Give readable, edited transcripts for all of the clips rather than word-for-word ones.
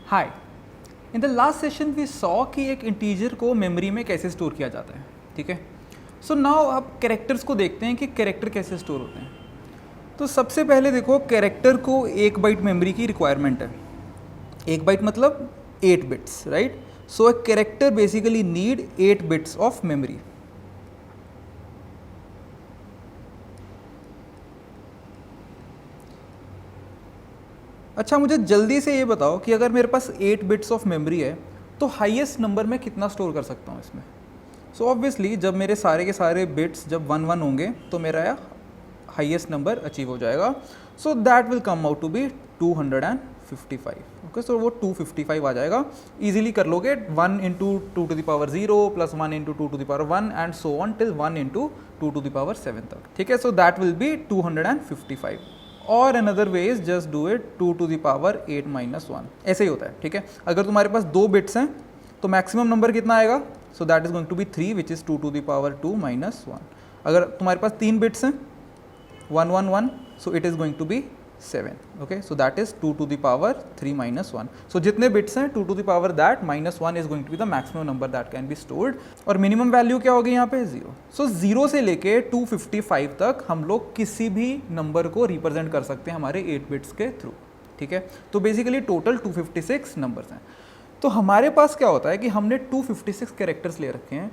Hi, in the last session we saw कि एक integer को मेमोरी में कैसे स्टोर किया जाता है, ठीक है। सो नाउ आप कैरेक्टर्स को देखते हैं कि कैरेक्टर कैसे स्टोर होते हैं। तो सबसे पहले देखो, कैरेक्टर को 1 बाइट मेमोरी की रिक्वायरमेंट है। 1 बाइट मतलब 8 bits, right. So a character basically need 8 bits of memory. अच्छा, मुझे जल्दी से ये बताओ कि अगर मेरे पास 8 बिट्स ऑफ मेमोरी है तो हाईएस्ट नंबर मैं कितना स्टोर कर सकता हूँ इसमें। सो ऑब्वियसली जब मेरे सारे के सारे बिट्स जब 1 1 होंगे तो मेरा हाईएस्ट नंबर अचीव हो जाएगा। So that will come out to be 255। Okay, so वो 255 आ जाएगा। इजीली कर लोगे, 1 into 2 to the power 0 plus 1 into 2 to the power 1 and so on till 1 into 2 to the power 7 तक, ठीक है। So that will be 255। और another way is just do it 2 to the power 8 minus 1, ऐसे ही होता है, ठीक है। अगर तुम्हारे पास 2 बिट्स हैं तो मैक्सिमम नंबर कितना आएगा? So that is going to be 3 which is 2 to the power 2 minus 1। अगर तुम्हारे पास 3 बिट्स हैं 1 1 1, so it is going to be 7। Okay, so that is 2 to the power 3 minus 1। सो जितने बिट्स हैं 2 to the power that minus 1 is going to be the maximum number that can be stored. और minimum value क्या होगी यहाँ पे? 0। सो 0 से लेके 255 तक हम लोग किसी भी नंबर को रिप्रेजेंट कर सकते हैं हमारे 8 बिट्स के थ्रू, ठीक है। तो बेसिकली टोटल 256 नंबर्स हैं। तो हमारे पास क्या होता है कि हमने 256 कैरेक्टर्स ले रखे हैं।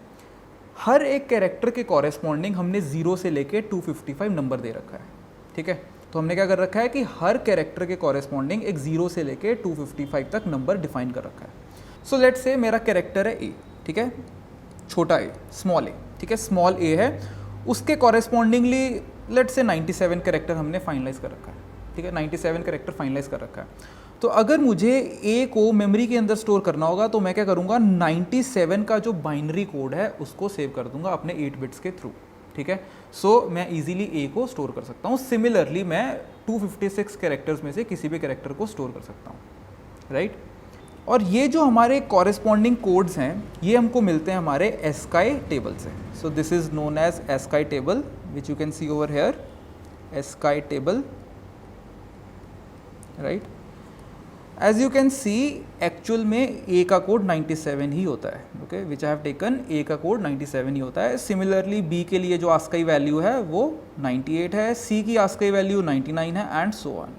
हर एक कैरेक्टर के कॉरेस्पॉन्डिंग हमने 0 से लेके 255 नंबर दे रखा है, ठीक है। तो हमने क्या कर रखा है कि हर कैरेक्टर के कॉरेस्पॉन्डिंग एक 0 से लेके 255 तक नंबर डिफाइन कर रखा है। सो लेट्स से मेरा कैरेक्टर है ए, ठीक है, छोटा ए, स्मॉल ए, ठीक है, स्मॉल ए है। उसके कॉरेस्पॉन्डिंगली लेट्स से 97 कैरेक्टर हमने फाइनलाइज कर रखा है, ठीक है, 97 कैरेक्टर फाइनलाइज कर रखा है। तो अगर मुझे ए को मेमोरी के अंदर स्टोर करना होगा तो मैं क्या करूँगा, 97 का जो बाइनरी कोड है उसको सेव कर दूंगा अपने 8 बिट्स के थ्रू, ठीक है। सो मैं इजीली ए को स्टोर कर सकता हूँ। सिमिलरली मैं 256 कैरेक्टर्स में से किसी भी कैरेक्टर को स्टोर कर सकता हूँ, राइट। और ये जो हमारे कॉरेस्पॉन्डिंग कोड्स हैं ये हमको मिलते हैं हमारे एस्काई टेबल से। So this is known as ASCII table which you can see over here, ASCII table, right. As you can see actual में ए का कोड 97 ही होता है, okay, which I have taken, a का code 97 ही होता है। सिमिलरली बी के लिए जो आस्काई वैल्यू है वो 98 है, सी की आस्काई वैल्यू 99 है एंड सो ऑन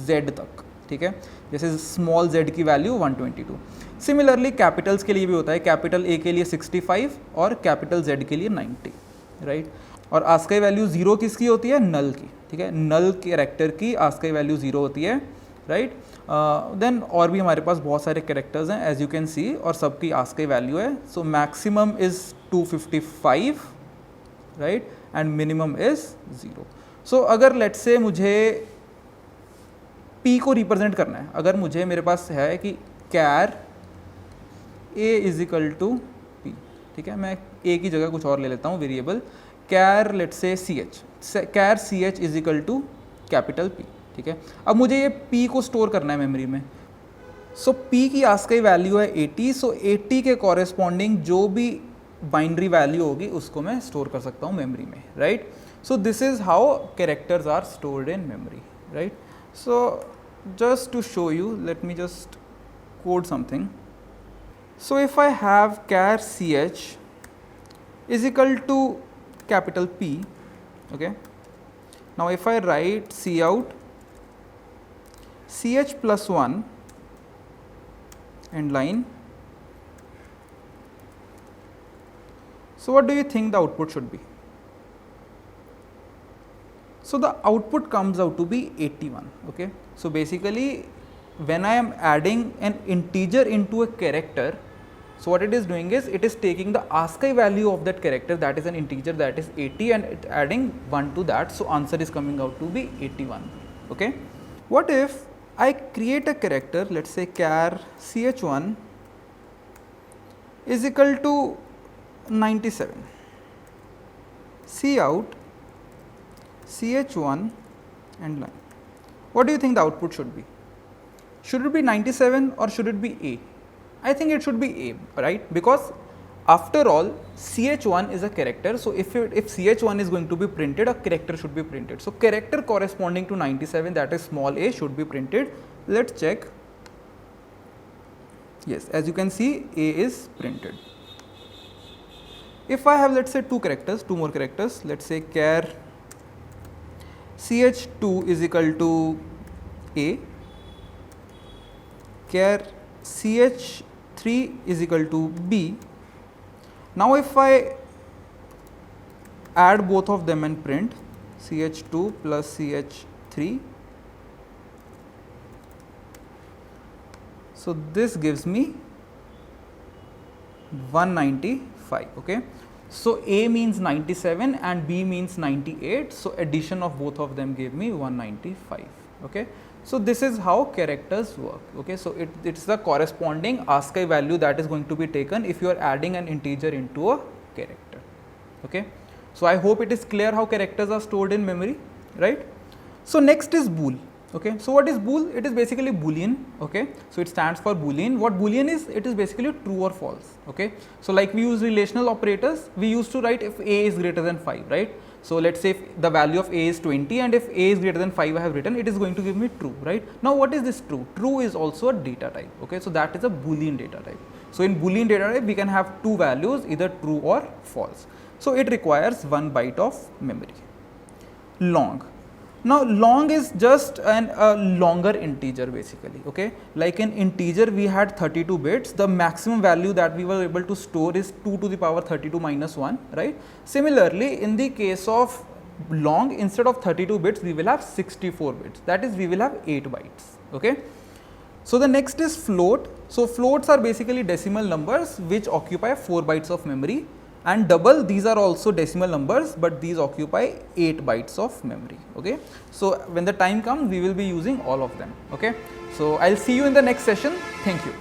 जेड तक, ठीक है। जैसे स्मॉल जेड की वैल्यू 122। सिमिलरली कैपिटल्स के लिए भी होता है, कैपिटल ए के लिए 65 और कैपिटल जेड के लिए 90, राइट। और आस्काई वैल्यू 0 किसकी होती है? नल की, ठीक है, नल कैरेक्टर की आस्काई वैल्यू 0 होती है, राइट। देन और भी हमारे पास बहुत सारे कैरेक्टर्स हैं एज यू कैन सी, और सबकी आस्काई वैल्यू है। So maximum is 255, right, and minimum is 0। सो अगर लेट्स से मुझे P को रिप्रेजेंट करना है, अगर मुझे मेरे पास है कि char A is equal to P, ठीक है, मैं A की जगह कुछ और ले लेता हूँ variable, char let's say CH, char CH is equal to capital P, ठीक है। अब मुझे ये P को स्टोर करना है मेमोरी में। सो P की आस्काई वैल्यू है 80। सो 80 के कॉरेस्पॉन्डिंग जो भी बाइनरी वैल्यू होगी उसको मैं स्टोर कर सकता हूँ मेमोरी में, right. So this is how characters are stored in memory, right. So just to show you, let me just code something. So if I have char ch is equal to capital P, okay, now if I write cout ch plus 1 and line, so what do you think the output should be? So the output comes out to be 81, okay. So basically when I am adding an integer into a character, so what it is doing is it is taking the ASCII value of that character, that is an integer, that is 80, and it adding 1 to that, so answer is coming out to be 81, okay. What if I create a character, let's say char ch1 is equal to 97, cout ch1 and line. What do you think the output should be? Should it be 97 or should it be A? I think it should be A, right? Because after all ch1 is a character, so if ch1 is going to be printed, a character should be printed. So character corresponding to 97, that is small a, should be printed. Let's check. Yes, as you can see, A is printed. If I have, let's say, two more characters, let's say char ch2 is equal to A, char ch3 is equal to B. Now if I add both of them and print ch2 plus ch3, so this gives me 195. Okay, so A means 97 and B means 98, so addition of both of them gave me 195. Okay, so this is how characters work. Okay, so it's the corresponding ASCII value that is going to be taken if you are adding an integer into a character. Okay, so I hope it is clear how characters are stored in memory, right? So next is bool. Okay, so what is bool? It is basically boolean. Okay, so it stands for boolean. What boolean is? It is basically true or false. Okay, so like we use relational operators, we used to write if A is greater than 5, right? So let's say if the value of A is 20 and if A is greater than 5 I have written, it is going to give me true, right? Now what is this true? True is also a data type. Okay, so that is a boolean data type. So in boolean data type we can have two values, either true or false. So it requires 1 byte of memory. Long. Now long is just a longer integer basically. Okay, like in integer we had 32 bits, the maximum value that we were able to store is 2 to the power 32 minus 1, right? Similarly, in the case of long, instead of 32 bits we will have 64 bits, that is we will have 8 bytes. Okay, so the next is float. So floats are basically decimal numbers which occupy 4 bytes of memory, and double, these are also decimal numbers but these occupy 8 bytes of memory. Okay, so when the time comes we will be using all of them. Okay, so I'll see you in the next session. Thank you.